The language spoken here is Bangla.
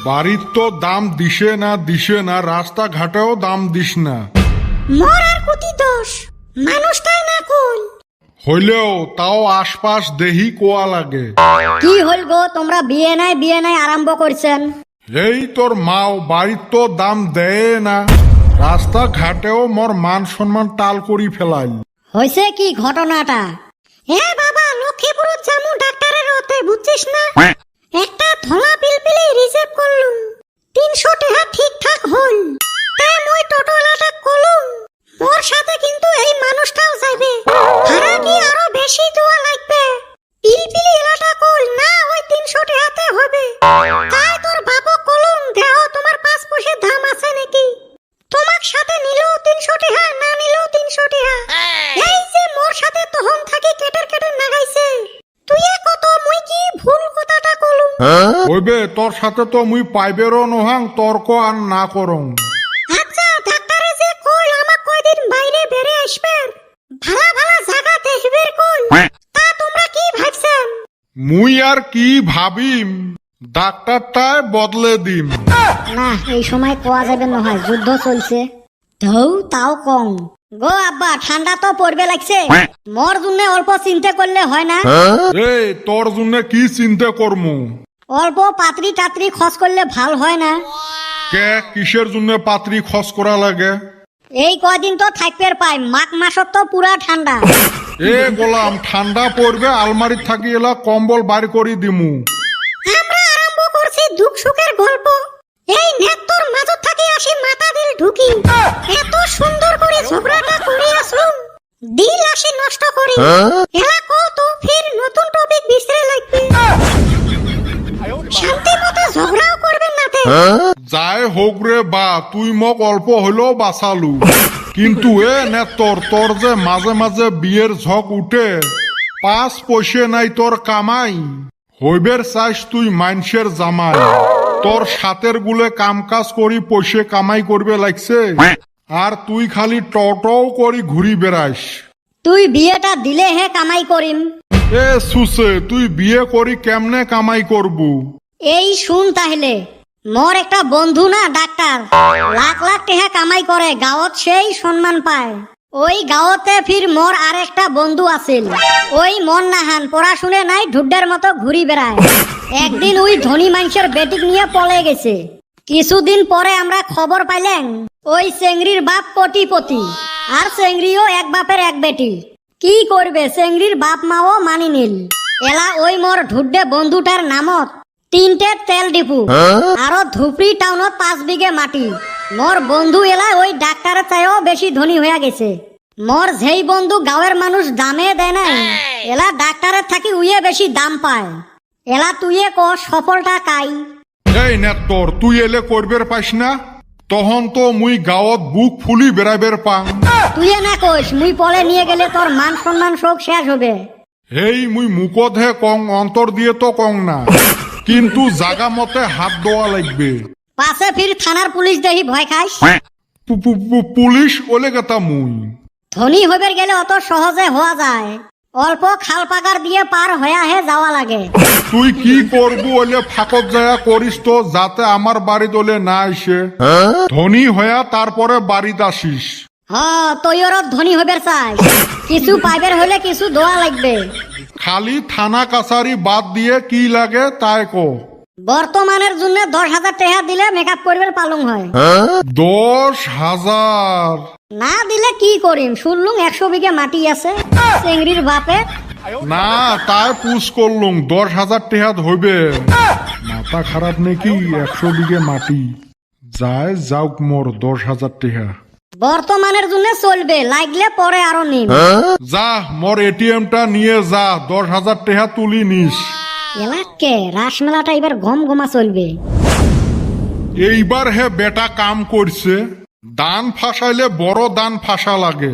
বাড়ির তো দাম দিশে না রাস্তাঘাটেও দাম দিস না। মোর আর কুতি দোষ, মানুষটাই না কুল। হইলেও তাও আশপাশ দেহি কোয়া লাগে। কি হইল গো, তোমরা বিয়ে নাই আরম্ভ করছেন? এই তোর মাও বাড়ির তো দাম দেয় না, রাস্তাঘাটেও মোর মান সম্মান টাল করি ফেলাইল। হয়েছে কি ঘটনাটা? হ্যাঁ বাবা, লক্ষ্মীপুর জামু ডাক্তারের হতে, বুঝছিস না? একটা ধলা পিলপিলি রিজার্ভ করলুম, 300 টাকা ঠিকঠাক হল। তাই মই টোটোলাটা কলুম ওর সাথে কিন্তু এই মানুষটাও যাইবে, ভাড়া কি আরো বেশি দেওয়া লাগবে। পিলপিলি এলাটা কল না, ওই 300 টাকাতে হবে। তাই তোর বাবা কলুম, দেহ তোমার পাঁচ পয়সা দাম আছে নাকি, তোমার সাথে নিলেও 300 টাকা, না নিলেও 300 টাকা। এই যে মোর সাথে তখন থাকি কেটের নাগাইছে, তুই কত মুই কি ভুল কথাটা কলুম? হইবে, তোর সাথে তো মুই পাইবেরও নহাং, তর্ক আর না করং। আচ্ছা, ডাক্তারে যে কই আমাক কয়দিন বাইরে বেরে আসবে, ভালা জায়গা দেখবে কই, তা তোমরা কি ভাবছেন? মুই আর কি ভাবিম, ডাক্তারটাই বদলে দিম। না, এই সময় কোয়া যাবে নহয়, যুদ্ধ চলছে। তাও কম গো আব্বা, ঠান্ডা তো পড়বে লাগছে, মোর জন্য অল্প চিন্তা করলে হয় না? এই তোর জন্য কি চিন্তা করমু? অল্প পাত্রি টাত্রি খরচ করলে ভাল হয় না? কে কিসের জন্য পাত্রী খরচ করা লাগে? এই কয়দিন তো থাকবে পাই, মাঘ মাসত তো পুরা ঠান্ডা। এ গোলাম, ঠান্ডা পড়বে, আলমারিত থাকি এলা কম্বল বার করি দিমু। আমরা আরম্ভ করছি দুঃখ সুখের গল্প, এই নেত্তর মাঝত থাকি আসি মাথা দিল ঢুকি, এত সুন্দর করে ঝগড়াটা করি আসলুম, দিল আসি নষ্ট করি। এলা কত ফির নতুন টপিক বিছরে লাগবে, শান্তি মতো ঝগড়াও করবেন না তে। যাই হোক রে বা, তুই মোক অল্প হইলেও বাঁচালু, কিন্তু এ নে তোর যে মাঝে মাঝে বিয়ের ঝক উঠে, 5 পয়সা নাই তোর কামাই, হইবের চাইস তুই মাইনসের জামাই। তোর সাতের গুলে কাম কাজ করি পয়সা কামাই করবে লাগছে, আর তুই খালি টটও করি ঘুরি বেড়াইস। তুই বিয়েটা দিলে হে কামাই করিম। এ সুসে, তুই বিয়ে করি কেমনে কামাই করবু? এই শুন তাহলে, মোর একটা বন্ধু না ডাক্তার, লাখ লাখ টাকা কামাই করে, গাঁৱত সেই সম্মান পায়। ওই গাঁৱতে ফির মোর আর একটা বন্ধু আছিল, ওই মন নাহান, পড়াশুনে নাই, ঢুড্ডের মতো ঘুরি বেড়ায়। একদিন ওই ধনী মানুষের বেটিক নিয়ে পলে গেছে। কিছুদিন পরে আমরা খবর পাইলেন ওই চেংড়ির বাপ কোটিপতি, আর চেংড়িও এক বাপের এক বেটি। কি করবে, চেংড়ির বাপ মাও মানি নিল। এলা ওই মোর ঢুড্ডে বন্ধুটার নামত 3টে তেল ডিপু, আরো ধুপড়ি টাউনত 5 বিঘে মাটি। মোর বন্ধু এলা ওই ডাক্তারের চাইও বেশি ধনী হয়ে গেছে। মোর যেই বন্ধু গাঁয়ের মানুষ দামে দেয় নাই, এলা ডাক্তারের থাকি উইয়ে বেশি দাম পায়। এলা তুইয়ে ক সফলটা কাই? এই নে তুই এলে করবের পাইস না, তখন তো মুই গাঁৱত বুক ফুলি বেড়াইবের পাং। তুইয়ে না কইস, মুই পলে নিয়ে গেলে তোর মান সম্মান সব শেষ হবে। হেই মুই মুখত হে কং, অন্তর দিয়ে তো কং না, কিন্তু জাগা মতে হাত দেওয়া লাগবে। পাশে ফির থানার পুলিশ দেখি ভয় খাইস। পুলিশ ওলে গেতা মুই। ধনী হইবার গেলে অত সহজে হওয়া যায়, অল্প খাল পাকার দিয়ে পার হয়ে হে যাওয়া লাগে। তুই কি করবু ওলে ফাঁকত জায়গা করিস তো, যাতে আমার বাড়িতে ওলে না এসে ধনী হইয়া তারপরে বাড়িতে আসিস। তুই ওর ধনী হইবার চাই, কিছু পাইবার হলে কিছু দোয়া লাগবে। খালি থানা কাছারি বাদ দিয়ে কি লাগে তাই কো। বর্তমানের জন্য 10,000 টাকা দিলে মেকআপ করবার পালুং হয়। 10,000 না দিলে কি করিম, শুনলুম 100 বিঘে মাটি আছে চেংড়ির বাপে। না, তাই পুষ করলুম 10,000 টাকা হইবে। মাথা খারাপ নাকি? 100 বিঘে মাটি যায় যাওক, মোর 10,000 টাকা বর্তমানের জন্য চলবে, লাগলে পরে আরো নিম। যা, মোর এটিএমটা নিয়ে যা, 10,000 টাকা তুলি নিস। এলাকে রাসমেলাটা এবার গমা চলবে। এইবার হে বেটা কাম করছে, দান ফাঁসাইলে বড় দান ফাঁসা লাগে।